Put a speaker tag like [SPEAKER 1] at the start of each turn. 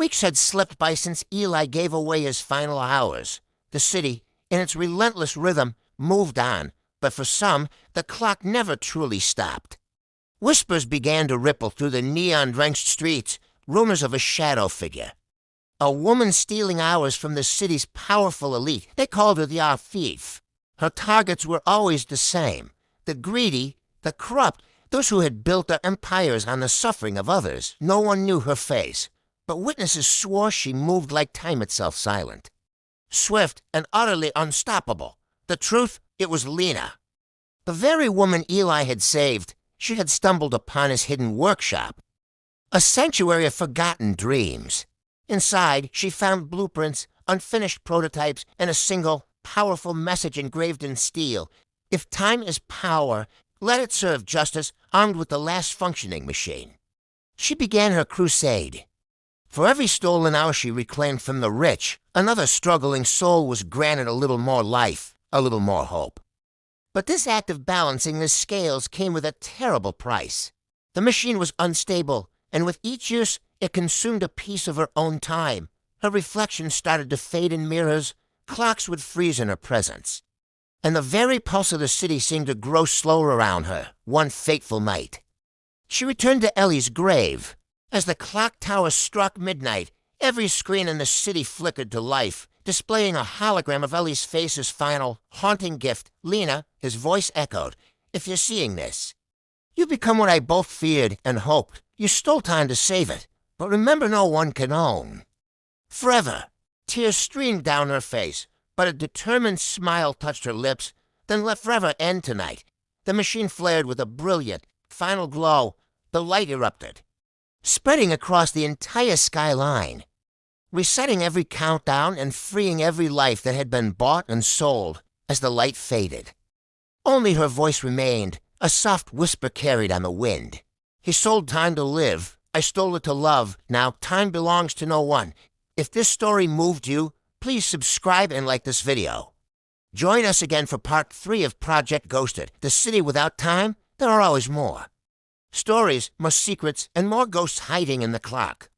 [SPEAKER 1] Weeks had slipped by since Eli gave away his final hours. The city, in its relentless rhythm, moved on, but for some, the clock never truly stopped. Whispers began to ripple through the neon-drenched streets, rumors of a shadow figure. A woman stealing hours from the city's powerful elite. They called her the Thief. Her targets were always the same: the greedy, the corrupt, those who had built their empires on the suffering of others. No one knew her face, but witnesses swore she moved like time itself silent. Swift and utterly unstoppable. The truth, it was Lena. The very woman Eli had saved. She had stumbled upon his hidden workshop, a sanctuary of forgotten dreams. Inside, she found blueprints, unfinished prototypes, and a single, powerful message engraved in steel. If time is power, let it serve justice, armed with the last functioning machine. She began her crusade. For every stolen hour she reclaimed from the rich, another struggling soul was granted a little more life, a little more hope. But this act of balancing the scales came with a terrible price. The machine was unstable, and with each use, it consumed a piece of her own time. Her reflection started to fade in mirrors. Clocks would freeze in her presence. And the very pulse of the city seemed to grow slower around her, one fateful night. She returned to Ellie's grave. As the clock tower struck midnight, every screen in the city flickered to life, displaying a hologram of Ellie's face as final, haunting gift. Lena, his voice echoed, "If you're seeing this, you become what I both feared and hoped. You stole time to save it, but remember, no one can own." Forever. Tears streamed down her face, but a determined smile touched her lips, then let forever end tonight. The machine flared with a brilliant, final glow. The light erupted, spreading across the entire skyline, resetting every countdown and freeing every life that had been bought and sold. As the light faded, only her voice remained, a soft whisper carried on the wind. "He sold time to live. I stole it to love. Now time belongs to no one." If this story moved you, please subscribe and like this video. Join us again for part 3 of Project Ghosted. The city without time? There are always more. Stories, more secrets, and more ghosts hiding in the clock.